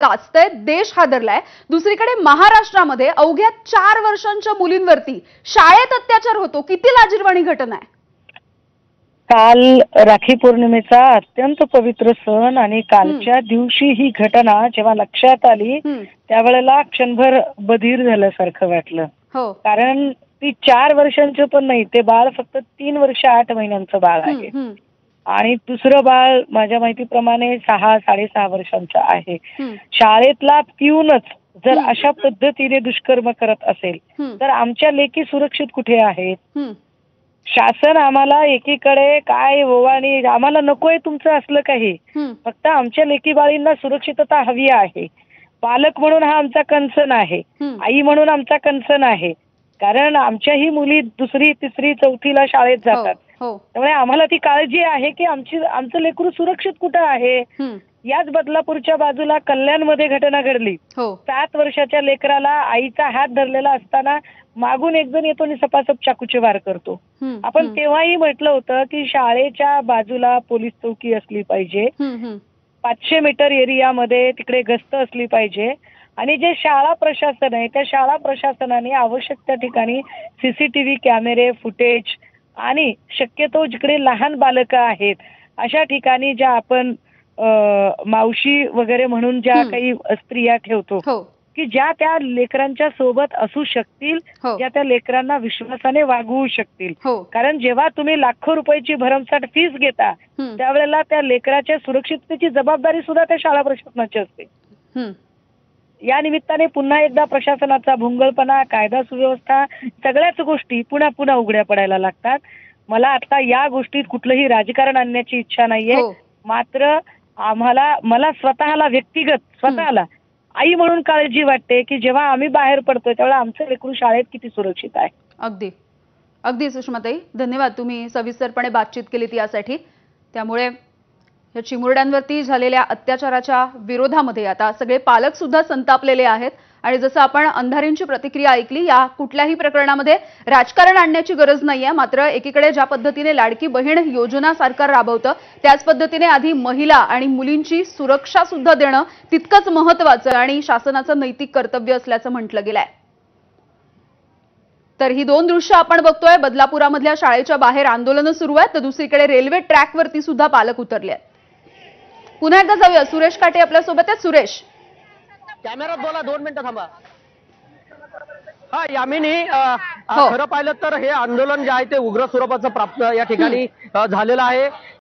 गाजतंय, देश हादरलाय. दुसरीकडे महाराष्ट्रामध्ये अवघ्या 4 वर्षांच्या मुलींवरती शाळेत अत्याचार होतो. किती लाजिरवाणी घटना आहे. काल राखी पौर्णिमेचा अत्यंत पवित्र सण आणि कालच्या दिवशी ही घटना जेव्हा लक्षात आली त्यावेळेला क्षणभर बधीर झाल्यासारखं वाटलं. हो, कारण ती 4 वर्षांचं पण नाही, ते बाळ फक्त 3 वर्ष 8 महिन्यांचं बाळ आहे आणि दुसरं बाळ माझ्या माहितीप्रमाणे 6-6.5 वर्षांचं आहे. शाळेतला पिऊनच जर अशा पद्धतीने दुष्कर्म करत असेल तर आमच्या लेकी सुरक्षित कुठे आहेत. शासन आम्हाला एकीकडे काय ओवाळणी, आम्हाला नकोय तुमचं असलं काही, फक्त आमच्या लेकी बाळींना सुरक्षितता हवी आहे. पालक म्हणून हा आमचा कन्सर्न आहे, आई म्हणून आमचा कन्सर्न आहे. कारण आमच्याही मुली 2री, 3री, 4थीला शाळेत जातात. त्यामुळे आम्हाला ती काळजी आहे की आमचं लेकरू सुरक्षित कुठं आहे. याच बदलापूरच्या बाजूला कल्याणमध्ये घटना घडली. 7 वर्षाच्या लेकराला आईचा हात धरलेला असताना मागून एक जण येतो आणि सपासप चाकूचे वार करतो. आपण तेव्हाही म्हटलं होतं की शाळेच्या बाजूला पोलीस चौकी असली पाहिजे, 500 मीटर एरियामध्ये तिकडे गस्त असली पाहिजे आणि जे शाळा प्रशासन आहे त्या शाळा प्रशासनाने आवश्यक त्या ठिकाणी सीसीटीव्ही कॅमेरे फुटेज आणि शक्यतो जिकडे लहान बालकं आहेत अशा ठिकाणी ज्या आपण मावशी वगैरे म्हणून ज्या काही स्त्रिया ठेवतो की ज्या त्या लेकरांच्या सोबत असू शकतील, ज्या त्या लेकरांना विश्वासाने वागवू शकतील. कारण जेव्हा तुम्ही लाखो रुपयाची भरमसाठ फीस घेता त्यावेळेला त्या लेकराच्या सुरक्षिततेची जबाबदारी सुद्धा त्या शाळा प्रशासनाची असते. या निमित्ताने पुन्हा एकदा प्रशासनाचा भोंगळपणा, कायदा सुव्यवस्था सगळ्याच गोष्टी पुन्हा पुन्हा उघड्या पडायला लागतात. मला आता या गोष्टीत कुठलंही राजकारण आणण्याची इच्छा नाहीये, मात्र मला स्वतःला व्यक्तिगत स्वतःला आई म्हणून काळजी वाटते की जेव्हा आम्ही बाहेर पडतो त्यावेळेला आमचं लेकरू शाळेत किती सुरक्षित आहे. अगदी अगदी सुषमाताई, धन्यवाद. तुम्ही सविस्तरपणे बातचीत केलीत यासाठी. त्यामुळे या चिमुरड्यांवरती झालेल्या अत्याचाराच्या विरोधामध्ये आता सगळे पालक सुद्धा संतापलेले आहेत आणि जसं आपण अंधारींची प्रतिक्रिया ऐकली, या कुठल्याही प्रकरणामध्ये राजकारण आणण्याची गरज नाहीये. मात्र एकीकडे ज्या पद्धतीने लाडकी बहीण योजना सरकार राबवतं त्याच पद्धतीने आधी महिला आणि मुलींची सुरक्षा सुद्धा देणं तितकंच महत्त्वाचं आणि शासनाचं नैतिक कर्तव्य असल्याचं म्हटलं गेलंय. तर ही 2 दृश्य आपण बघतोय. बदलापुरामधल्या शाळेच्या बाहेर आंदोलनं सुरू आहेत तर दुसरीकडे रेल्वे ट्रॅकवरती सुद्धा पालक उतरले आहेत. पुन्हा एकदा जाऊया, सुरेश काटे आपल्या सोबत आहेत. सुरेश, कॅमेरात बोला, 2 मिनिटं थांबा. हा यामिनी, खरं पाहिलं तर हे आंदोलन जे आहे ते उग्र स्वरूपाचं प्राप्त या ठिकाणी झालेलं आहे.